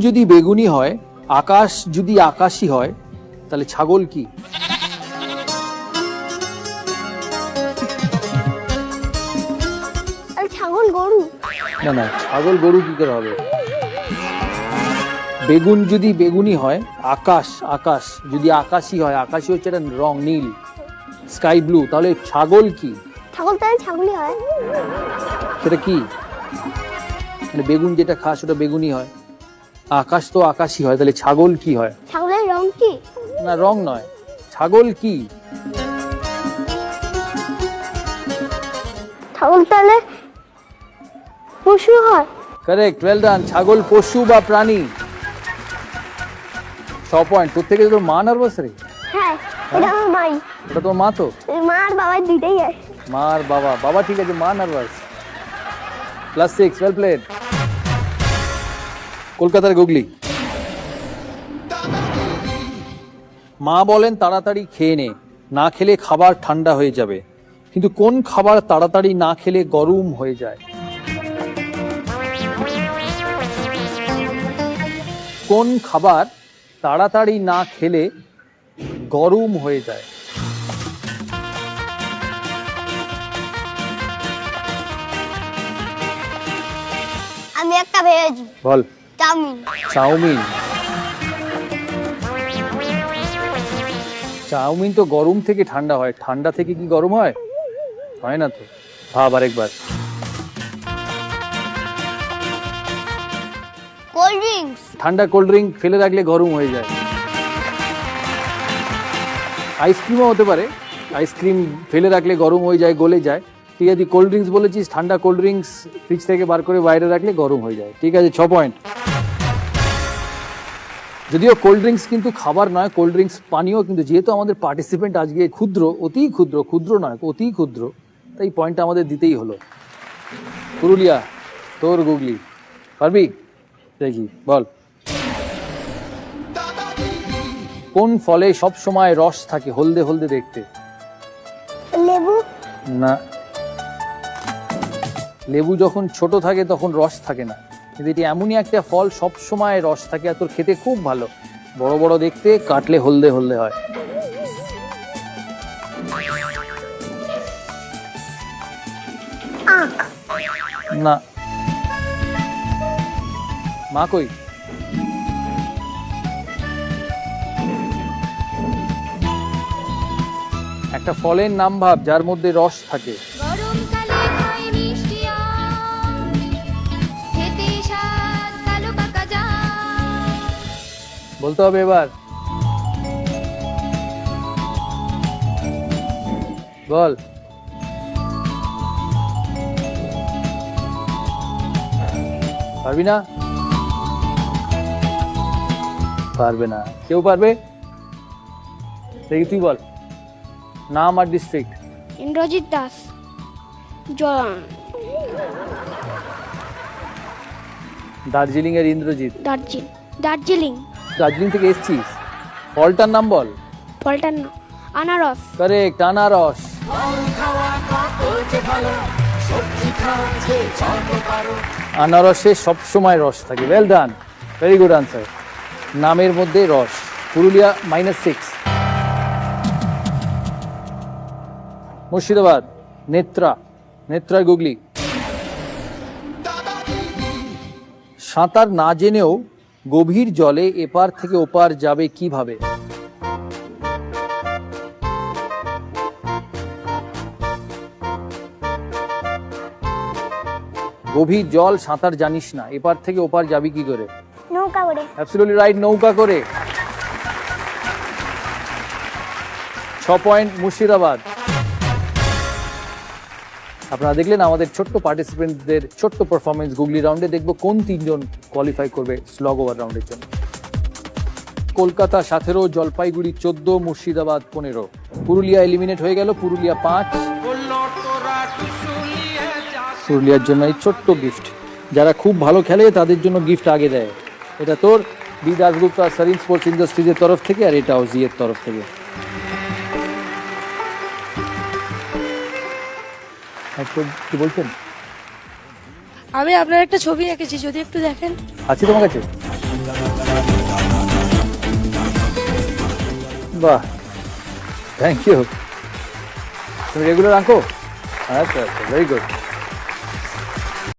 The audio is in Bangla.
যদি বেগুনি হয়, আকাশ যদি আকাশী হয়, তাহলে ছাগল কি? ছাগল গরু। না না, ছাগল গরু কি করে হবে? বেগুন যদি বেগুনি হয়, আকাশ আকাশ যদি আকাশী হয়, আকাশী হচ্ছে একটা রং নীল, স্কাই ব্লু, তাহলে ছাগল কি? ছাগল তাহলে ছাগলই হয়। সেটা কি? মানে বেগুন যেটা খাস ওটা বেগুনি হয়, আকাশ তো আকাশী হয়, তাহলে ছাগল কি হয়? ছাগলের রং কি? না, রং নয়, ছাগল কি? ছাগল তাহলে পশু হয়। Correct, well done. ছাগল পশু বা প্রাণী। 6 পয়েন্ট। তোর থেকে তোর মা নার্ভাস রে? হ্যাঁ, এটা আমার মাই। ওটা তোর মা তো? মা আর বাবা দুইটাই আছে। মা আর বাবা, বাবা ঠিক আছে, মা নার্ভাস। +6, well played. কলকাতার গুগলি। মা বলেন তাড়াতাড়ি খেয়ে নে, না খেলে খাবার ঠান্ডা হয়ে যাবে, কিন্তু কোন খাবার তাড়াতাড়ি না খেলে গরম হয়ে যায়? কোন খাবার তাড়াতাড়ি না খেলে গরম হয়ে যায়? আমি একটা ভেবেছি। বল। চাউমিন। চাউমিন। চাউমিন তো গরম থেকে ঠান্ডা হয়, ঠান্ডা থেকে কি গরম হয়? হয় না তো। ভাব আরেকবার। Cold drinks. ঠান্ডা কোল্ড ড্রিঙ্ক ফেলে রাখলে গরম হয়ে যায়। আইসক্রিমও হতে পারে, আইসক্রিম ফেলে রাখলে গরম হয়ে যায়, গলে যায়। ঠিক আছে, কোল্ড ড্রিঙ্কস বলেছিস, ঠান্ডা কোল্ড ড্রিঙ্কস ফ্রিজ থেকে বার করে বাইরে রাখলে গরম হয়ে যায়। ঠিক আছে, 6 পয়েন্ট। যদিও কোল্ড ড্রিঙ্কস কিন্তু খাবার নয়, কোল্ড ড্রিঙ্কস পানীয়, কিন্তু যেহেতু আমাদের পার্টিসিপেন্ট আজকে ক্ষুদ্র, অতি ক্ষুদ্র, ক্ষুদ্র নয় অতি ক্ষুদ্র, তাই পয়েন্টটা আমাদের দিতেই হলো। পুরুলিয়া, তোর গুগলি, পারবি? দেখি, বল। কোন ফলে সব সময় রস থাকে, হলদে হলদে দেখতে? লেবু। না, লেবু যখন ছোট থাকে তখন রস থাকে না, কিন্তু এটি এমনই একটা ফল সব সময় রস থাকে, আর তোর খেতে খুব ভালো, বড় বড় দেখতে, কাটলে হলদে হলদে হয়। আখ। না। মা কই? একটা ফলের নাম ভাব যার মধ্যে রস থাকে। গরমকালে খাই মিষ্টি আম, খেতে স্বাদ কালো পাকা জাম। বলতে হবে এবার, বল। পারবি না? পারবে না। কেউ পারবে? দেখি তুই বল নাম আর ডিস্ট্রিক্ট। ইন্দ্রজিৎ দাস। দার্জিলিং এর ইন্দ্রজিৎ। দার্জিলিং। দার্জিলিং থেকে এসছিস, ফলটার নাম বল। ফলটার নাম আনারস। কারেক্ট, আনারস। আনারসে সবসময় রস থাকে। Well done, very good answer. নামের মধ্যে রস। পুরুলিয়া, -6। মুর্শিদাবাদ, নেত্রা, নেত্রার গুগলি। সাঁতার না জেনেও গভীর জলে এপার থেকে ওপার যাবে কিভাবে? গভীর জল, সাঁতার জানিস না, এপার থেকে ওপার যাবি কি করে? নৌকা করে। অ্যাবসলিউটলি রাইট, নৌকা করে। 6 পয়েন্ট মুর্শিদাবাদ। আপনারা দেখলেন আমাদের ছোট্ট পার্টিসিপেন্টদের ছোট্ট পারফরমেন্স গুগলি রাউন্ডে। দেখবো কোন 3 জন কোয়ালিফাই করবে স্লগ ওভার রাউন্ডের জন্য। কলকাতা 17, জলপাইগুড়ি 14, মুর্শিদাবাদ 15। পুরুলিয়া এলিমিনেট হয়ে গেল, পুরুলিয়া 5। পুরুলিয়ার জন্য এই ছোট্ট গিফট, যারা খুব ভালো খেলে তাদের জন্য গিফট আগে দেয়। এটা তোর বি দাসগুপ্তা সারিন স্পোর্টস ইন্ডাস্ট্রিজের তরফ থেকে, আর এটাও জিএর তরফ থেকে। কি বলছেন? আমি আপনার একটা ছবি এঁকেছি, যদি একটু দেখেন। আছে তোমার কাছে? বাহ, থ্যাংক ইউ। তুমি রেগুলার আঁকো? আচ্ছা আচ্ছা, ভেরি গুড।